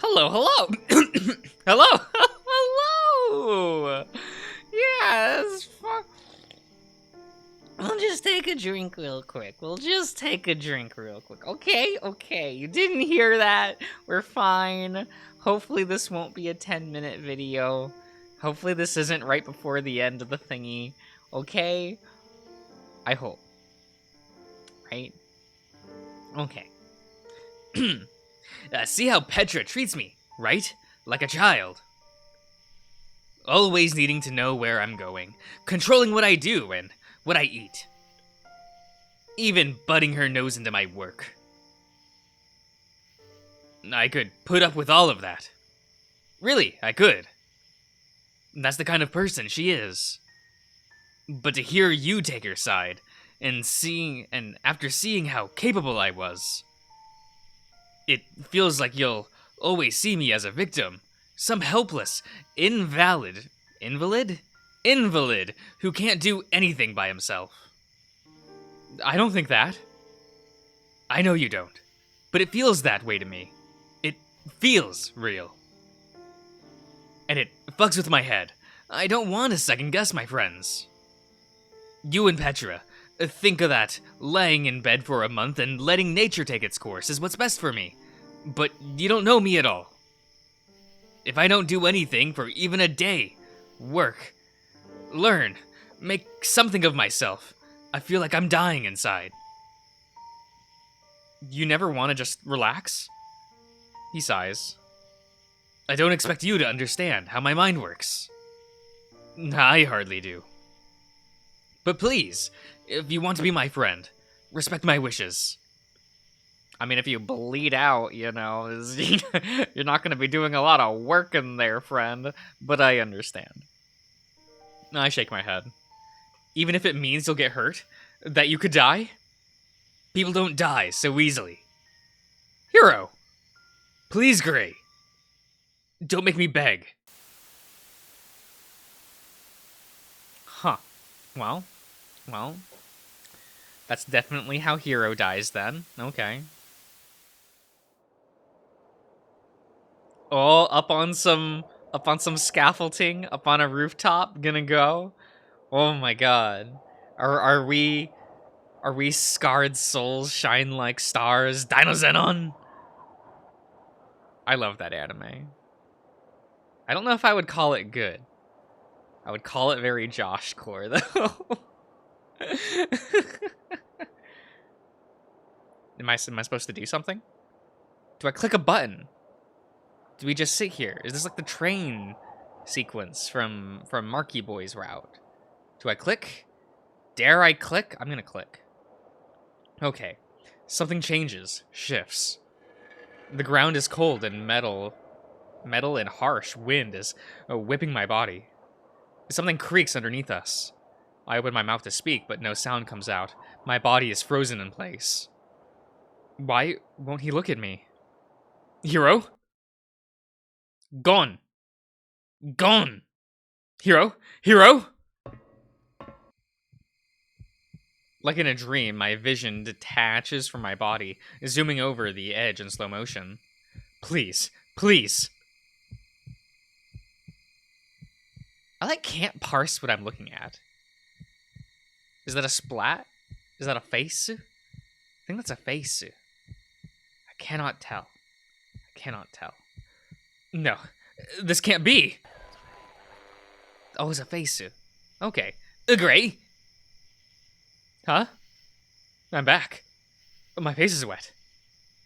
Hello, hello. Hello, hello. Yes. We'll just take a drink real quick. Okay, okay. You didn't hear that. We're fine. Hopefully this won't be a 10-minute video. Hopefully this isn't right before the end of the thingy. Okay? I hope. Right? Okay. See how Petra treats me, right? Like a child. Always needing to know where I'm going, controlling what I do and what I eat. Even butting her nose into my work. I could put up with all of that. Really, I could. That's the kind of person she is. But to hear you take her side, and after seeing how capable I was, it feels like you'll always see me as a victim, some helpless, invalid, invalid who can't do anything by himself. I don't think that. I know you don't, but it feels that way to me. It feels real. And it fucks with my head. I don't want to second guess my friends. You and Petra, think of that laying in bed for a month and letting nature take its course is what's best for me. But you don't know me at all. If I don't do anything for even a day, work, learn, make something of myself, I feel like I'm dying inside. You never want to just relax? He sighs. I don't expect you to understand how my mind works. I hardly do. But please, if you want to be my friend, respect my wishes. I mean, if you bleed out, you're not going to be doing a lot of work in there, friend. But I understand. I shake my head. Even if it means you'll get hurt, that you could die? People don't die so easily. Hiro! Please, Gray. Don't make me beg. Huh. Well. That's definitely how Hiro dies then. Okay. Oh, up on some scaffolding, up on a rooftop, gonna go. Oh my god. Are we scarred souls shine like stars? Dinozenon? I love that anime. I don't know if I would call it good. I would call it very Josh core though. Am I supposed to do something? Do I click a button? Do we just sit here? Is this like the train sequence from Marky Boy's route? Do I click? Dare I click? I'm gonna click. Okay. Something changes, shifts. The ground is cold and metal and harsh wind is whipping my body. Something creaks underneath us. I open my mouth to speak, but no sound comes out. My body is frozen in place. Why won't he look at me? Hiro? Gone. Gone. Hiro? Hiro? Like in a dream, my vision detaches from my body, zooming over the edge in slow motion. Please, please. I can't parse what I'm looking at. Is that a splat? Is that a face? I think that's a face. I cannot tell. No, this can't be. Oh, it's a face. Okay. Gray? Huh? I'm back. My face is wet.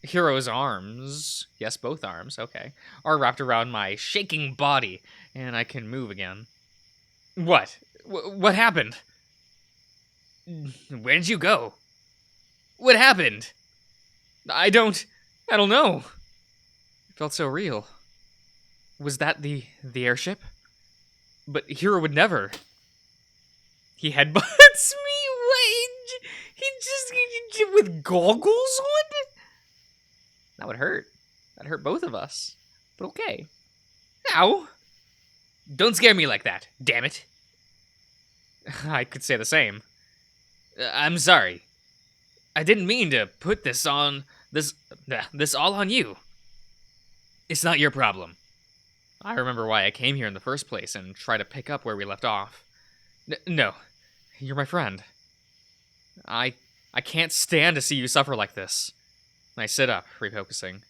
Hiro's arms, yes, both arms, okay, are wrapped around my shaking body, and I can move again. What? What happened? Where did you go? What happened? I don't know. It felt so real. Was that the airship? But Hiro would never. He headbutts me? Wait, he with goggles on? That would hurt. That'd hurt both of us. But okay. Ow. Don't scare me like that, damn it. I could say the same. I'm sorry. I didn't mean to put this all on you. It's not your problem. I remember why I came here in the first place and try to pick up where we left off. No, you're my friend. I can't stand to see you suffer like this. I sit up, refocusing.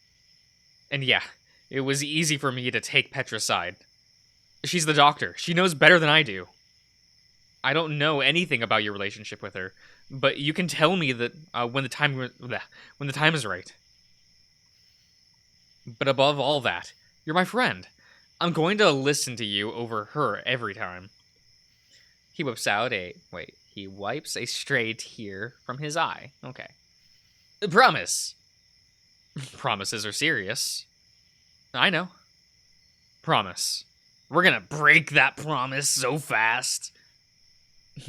And yeah, it was easy for me to take Petra's side. She's the doctor. She knows better than I do. I don't know anything about your relationship with her, but you can tell me that when the time is right. But above all that, you're my friend. I'm going to listen to you over her every time. He wipes a stray tear from his eye. Okay. Promise. Promises are serious. I know. Promise. We're gonna break that promise so fast.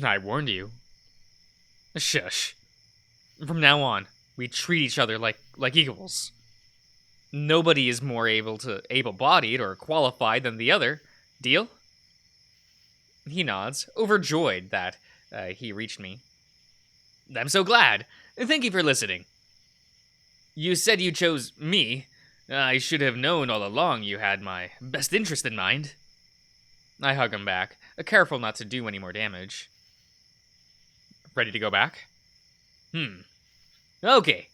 I warned you. Shush. From now on, we treat each other like equals. Nobody is more able-bodied or qualified than the other. Deal? He nods, overjoyed that he reached me. I'm so glad. Thank you for listening. You said you chose me. I should have known all along you had my best interest in mind. I hug him back, careful not to do any more damage. Ready to go back? Okay.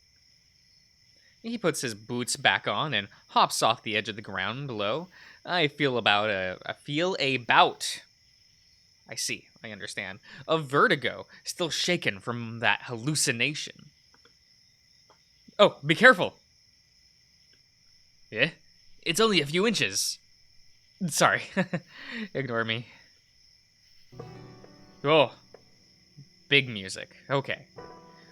He puts his boots back on and hops off the edge of the ground below. I feel I see, I understand. A vertigo, still shaken from that hallucination. Oh, be careful! Yeah? It's only a few inches. Sorry. Ignore me. Oh. Big music. Okay.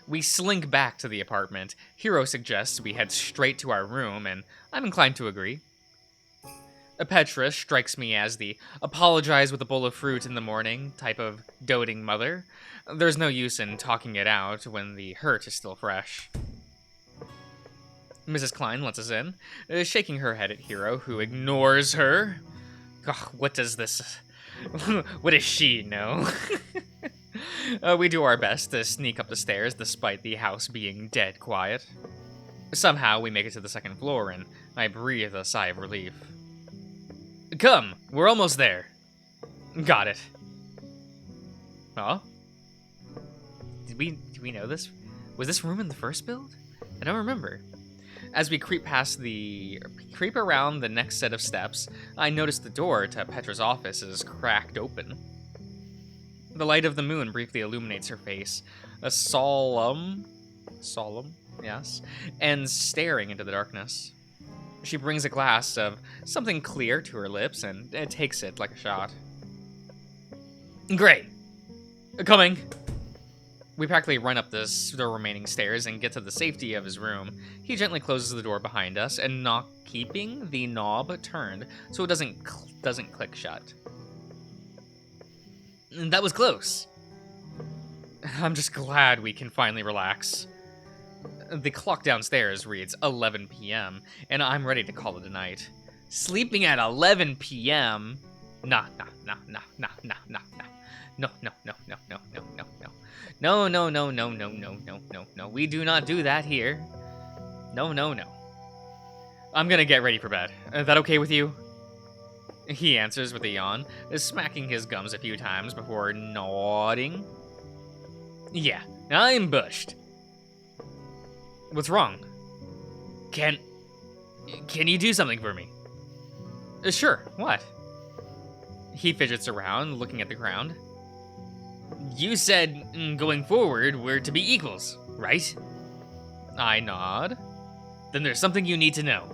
We slink back to the apartment. Hiro suggests we head straight to our room, and I'm inclined to agree. Petra strikes me as the apologize with a bowl of fruit in the morning type of doting mother. There's no use in talking it out when the hurt is still fresh. Mrs. Klein lets us in, shaking her head at Hiro, who ignores her. Ugh, what does she know? We do our best to sneak up the stairs despite the house being dead quiet. Somehow we make it to the second floor, and I breathe a sigh of relief. Come, we're almost there. Got it. Oh? Did we know this? Was this room in the first build? I don't remember. As we creep around the next set of steps, I notice the door to Petra's office is cracked open. The light of the moon briefly illuminates her face, solemn, yes, and staring into the darkness. She brings a glass of something clear to her lips and takes it like a shot. Great. Coming. We practically run up the remaining stairs and get to the safety of his room. He gently closes the door behind us and keeping the knob turned so it doesn't click shut. That was close. I'm just glad we can finally relax. The clock downstairs reads 11 p.m., and I'm ready to call it a night. Sleeping at 11 p.m.? Nah. No. We do not do that here. No. I'm gonna get ready for bed. Is that okay with you? He answers with a yawn, smacking his gums a few times before nodding. Yeah, I'm bushed. What's wrong? Can you do something for me? Sure, what? He fidgets around, looking at the ground. You said, going forward, we're to be equals, right? I nod. Then there's something you need to know.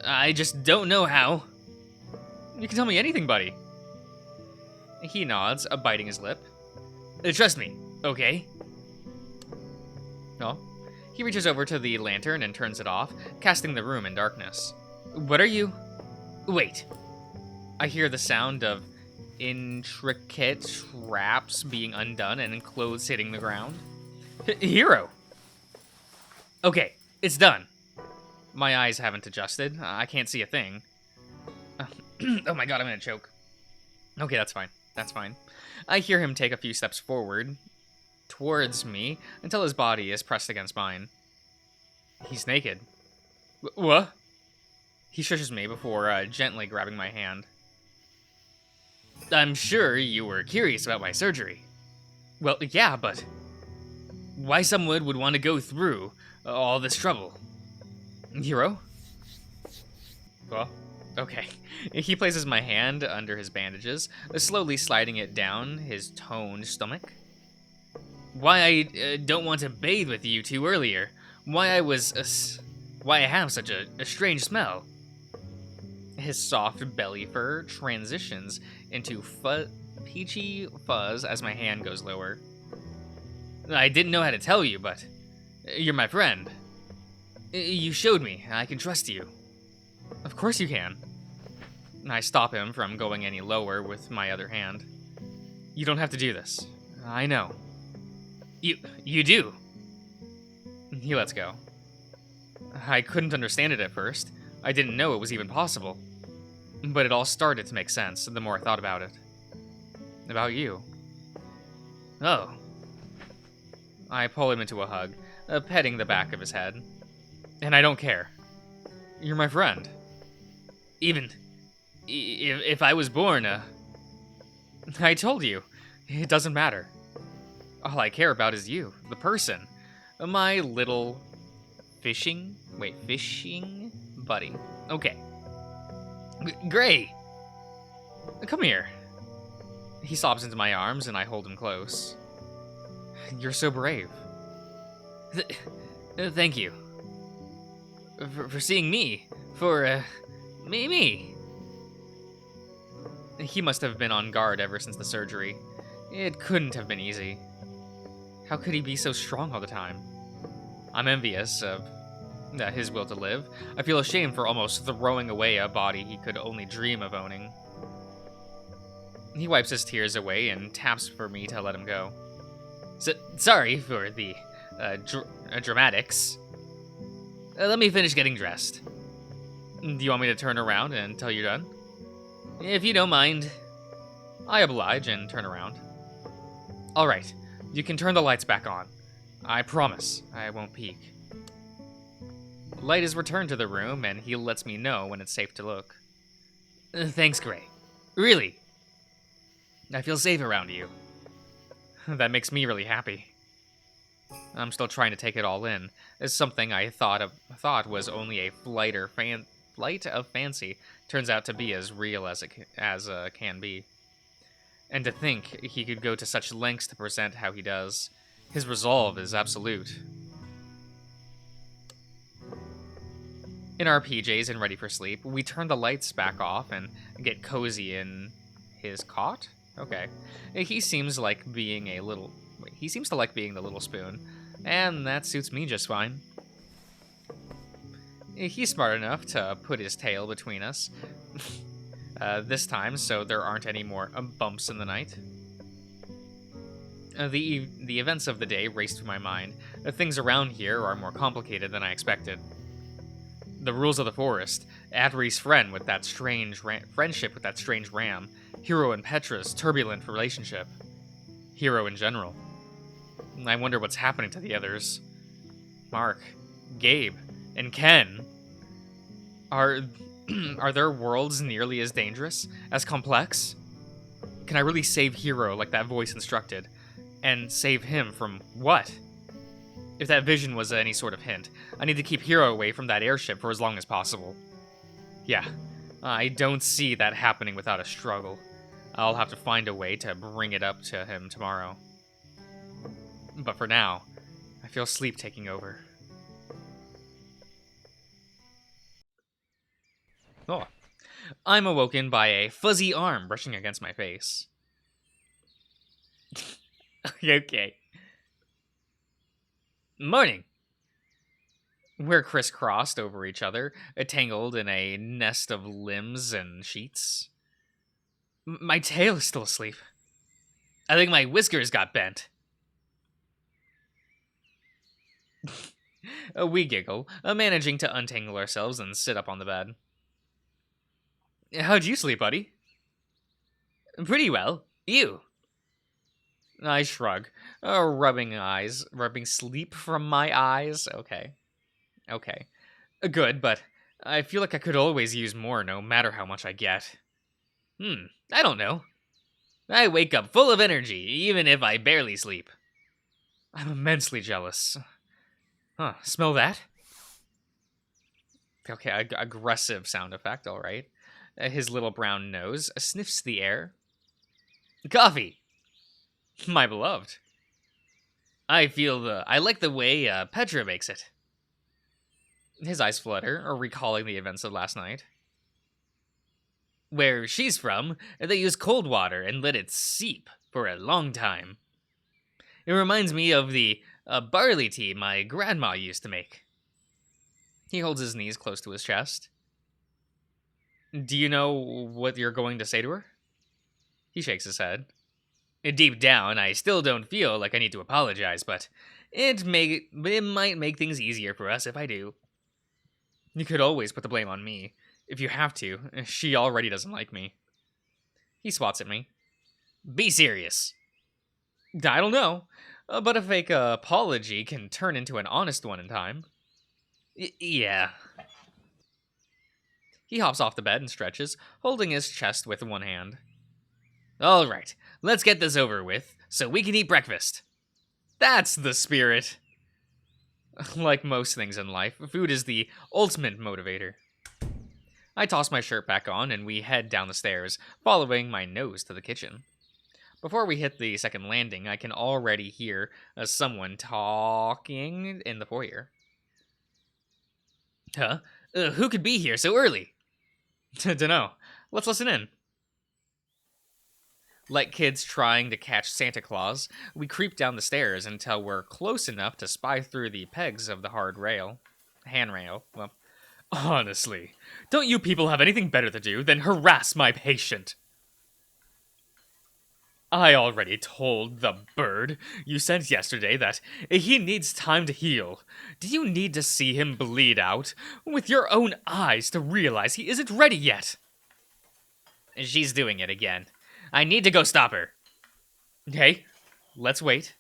I just don't know how. You can tell me anything, buddy. He nods, biting his lip. Trust me, okay? No. He reaches over to the lantern and turns it off, casting the room in darkness. What are you? Wait. I hear the sound of intricate straps being undone and clothes hitting the ground. Hiro! Okay, it's done. My eyes haven't adjusted. I can't see a thing. Oh my god, I'm gonna choke. Okay, that's fine. I hear him take a few steps forward, towards me, until his body is pressed against mine. He's naked. What? He shushes me before gently grabbing my hand. I'm sure you were curious about my surgery. Well, yeah, but why someone would want to go through all this trouble? Hiro? Well, okay. He places my hand under his bandages, slowly sliding it down his toned stomach. Why I don't want to bathe with you two earlier. Why I have such a strange smell. His soft belly fur transitions into peachy fuzz as my hand goes lower. I didn't know how to tell you, but you're my friend. You showed me I can trust you. Of course you can. I stop him from going any lower with my other hand. You don't have to do this. I know. You do. He lets go. I couldn't understand it at first. I didn't know it was even possible. But it all started to make sense the more I thought about it. About you. Oh. I pull him into a hug, petting the back of his head. And I don't care. You're my friend. Even if I was born I told you, it doesn't matter. All I care about is you, the person. My little fishing buddy. Okay. Gray! Come here. He sobs into my arms and I hold him close. You're so brave. Thank you. For seeing me. For, me. He must have been on guard ever since the surgery. It couldn't have been easy. How could he be so strong all the time? I'm envious of his will to live. I feel ashamed for almost throwing away a body he could only dream of owning. He wipes his tears away and taps for me to let him go. Sorry for the dramatics. Let me finish getting dressed. Do you want me to turn around until you're done? If you don't mind. I oblige and turn around. All right, you can turn the lights back on. I promise I won't peek. Light is returned to the room, and he lets me know when it's safe to look. Thanks, Gray. Really. I feel safe around you. That makes me really happy. I'm still trying to take it all in. As something I thought was only a flight of fancy turns out to be as real as it can be. And to think he could go to such lengths to present how he does. His resolve is absolute. In our PJs and ready for sleep, we turn the lights back off and get cozy in his cot? Okay. He seems to like being the little spoon, and that suits me just fine. He's smart enough to put his tail between us. This time, so there aren't any more bumps in the night. The events of the day race through my mind. Things around here are more complicated than I expected. The rules of the forest, Adri's friendship with that strange ram, Hiro and Petra's turbulent relationship, Hiro in general. I wonder what's happening to the others. Mark, Gabe, and Ken. Are their worlds nearly as dangerous, as complex? Can I really save Hiro like that voice instructed? And save him from what? If that vision was any sort of hint, I need to keep Hiro away from that airship for as long as possible. Yeah, I don't see that happening without a struggle. I'll have to find a way to bring it up to him tomorrow. But for now, I feel sleep taking over. Oh, I'm awoken by a fuzzy arm brushing against my face. Okay. Morning. We're crisscrossed over each other, tangled in a nest of limbs and sheets. My tail is still asleep. I think my whiskers got bent. We giggle, managing to untangle ourselves and sit up on the bed. How'd you sleep, buddy? Pretty well. You? I shrug, rubbing sleep from my eyes. Okay. Good, but I feel like I could always use more no matter how much I get. I don't know. I wake up full of energy, even if I barely sleep. I'm immensely jealous. Huh, smell that? Okay, aggressive sound effect, alright. His little brown nose sniffs the air. Coffee! My beloved. I like the way Petra makes it. His eyes flutter, recalling the events of last night. Where she's from, they use cold water and let it seep for a long time. It reminds me of the barley tea my grandma used to make. He holds his knees close to his chest. Do you know what you're going to say to her? He shakes his head. Deep down, I still don't feel like I need to apologize, but it might make things easier for us if I do. You could always put the blame on me. If you have to, she already doesn't like me. He swats at me. Be serious. I don't know, but a fake apology can turn into an honest one in time. Yeah. He hops off the bed and stretches, holding his chest with one hand. All right, let's get this over with, so we can eat breakfast. That's the spirit. Like most things in life, food is the ultimate motivator. I toss my shirt back on, and we head down the stairs, following my nose to the kitchen. Before we hit the second landing, I can already hear someone talking in the foyer. Huh? Who could be here so early? Dunno. Let's listen in. Like kids trying to catch Santa Claus, we creep down the stairs until we're close enough to spy through the pegs of the handrail. Well, honestly, don't you people have anything better to do than harass my patient? I already told the bird you sent yesterday that he needs time to heal. Do you need to see him bleed out with your own eyes to realize he isn't ready yet? She's doing it again. I need to go stop her. Hey, let's wait.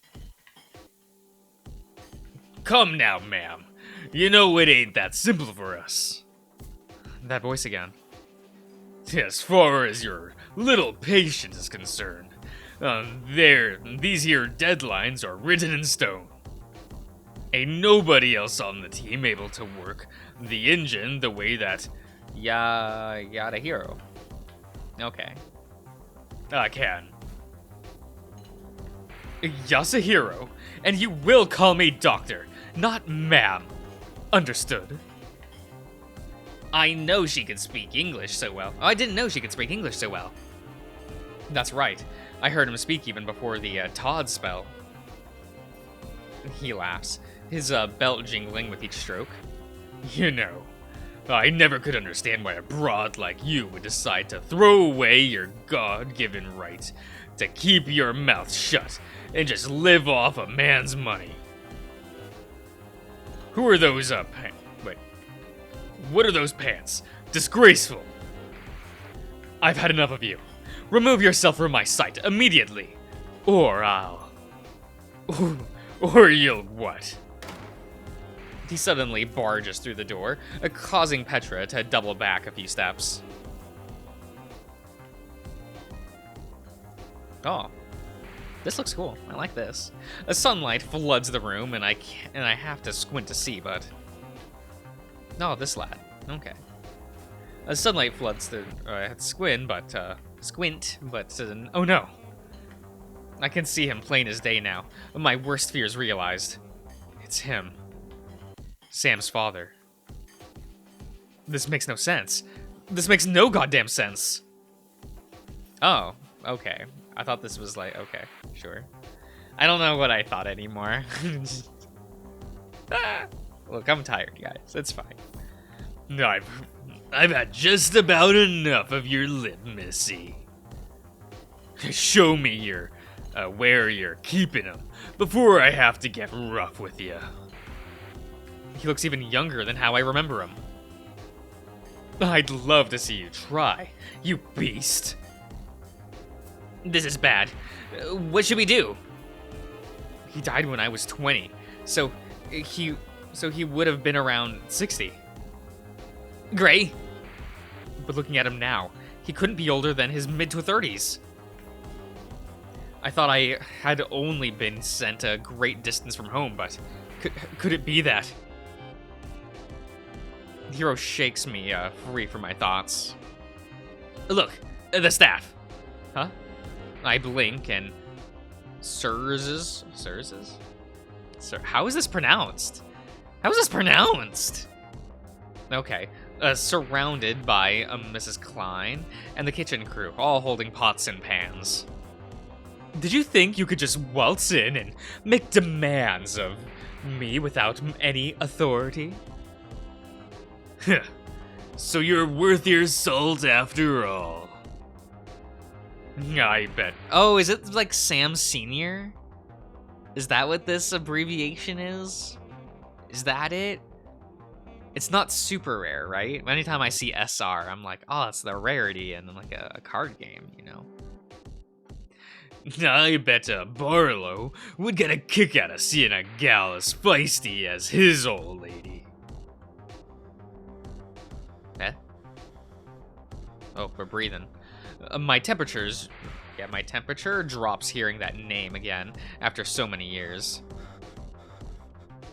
Come now, ma'am. You know it ain't that simple for us. That voice again. As far as your little patient is concerned, these here deadlines are written in stone. Ain't nobody else on the team able to work the engine the way that Hiro. Okay. I can. Yasuhiro, and you will call me doctor, not ma'am. Understood? I know she can speak English so well. I didn't know she could speak English so well. That's right. I heard him speak even before the Todd spell. He laughs, his belt jingling with each stroke. You know, I never could understand why a broad like you would decide to throw away your God-given right to keep your mouth shut and just live off a man's money. Who are those, wait. What are those pants? Disgraceful. I've had enough of you. Remove yourself from my sight immediately, or or you'll what? He suddenly barges through the door, causing Petra to double back a few steps. Oh, this looks cool. I like this. A sunlight floods the room, and I have to squint to see, but no, this lad. Okay. A sunlight floods the squint, but oh no. I can see him plain as day now. My worst fears realized. It's him. Sam's father. This makes no sense. This makes no goddamn sense. Oh, okay. I thought this was like, okay, sure. I don't know what I thought anymore. Look, I'm tired, guys. It's fine. No, I've had just about enough of your literacy. Show me where you're keeping them before I have to get rough with you. He looks even younger than how I remember him. I'd love to see you try, you beast. This is bad. What should we do? He died when I was 20, so he would have been around 60. Gray? But looking at him now, he couldn't be older than his mid-to-30s. I thought I had only been sent a great distance from home, but could it be that? Hiro shakes me free from my thoughts. Look, the staff. Huh? I blink and Sirs? Sir, how is this pronounced? How is this pronounced? Okay. Surrounded by Mrs. Klein and the kitchen crew, all holding pots and pans. Did you think you could just waltz in and make demands of me without any authority? So you're worth your salt after all. I bet. Oh, is it like Sam Sr.? Is that what this abbreviation is? Is that it? It's not super rare, right? Anytime I see SR, I'm like, oh, it's the rarity in like a card game, you know? I bet Barlow would get a kick out of seeing a gal as feisty as his old lady. Eh? Oh, we're breathing. My temperature drops hearing that name again after so many years.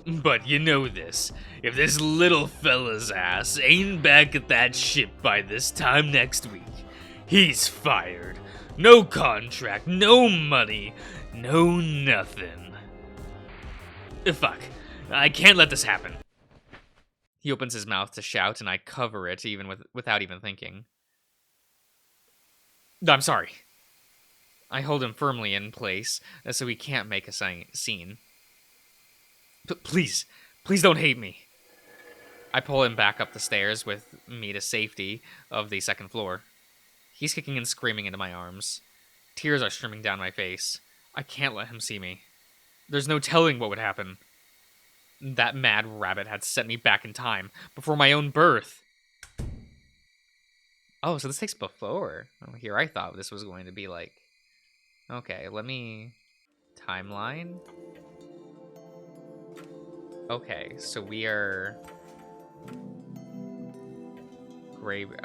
But you know this, if this little fella's ass ain't back at that ship by this time next week, he's fired. No contract, no money, no nothing. Fuck, I can't let this happen. He opens his mouth to shout and I cover it without even thinking. I'm sorry. I hold him firmly in place so he can't make a scene. Please don't hate me. I pull him back up the stairs with me to safety of the second floor. He's kicking and screaming into my arms. Tears are streaming down my face. I can't let him see me. There's no telling what would happen. That mad rabbit had sent me back in time, before my own birth. Oh, so this takes before. Oh, here I thought this was going to be like... Okay, let me... Timeline? Okay, so we are...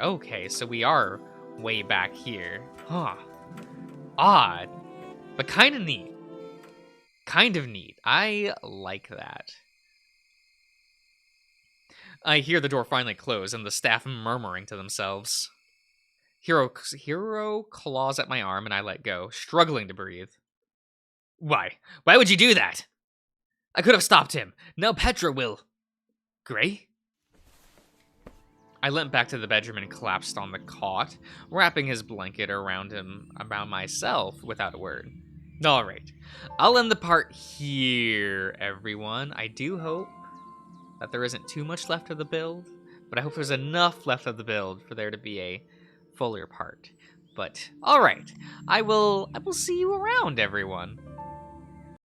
Okay, so we are way back here. Huh. Odd. But kind of neat. Kind of neat. I like that. I hear the door finally close and the staff murmuring to themselves. Hiro claws at my arm and I let go, struggling to breathe. Why? Why would you do that? I could have stopped him. Now Petra will. Gray? I limped back to the bedroom and collapsed on the cot, wrapping his blanket around myself without a word. Alright, I'll end the part here, everyone. I do hope that there isn't too much left of the build, but I hope there's enough left of the build for there to be a fuller part. But, alright, I will see you around, everyone.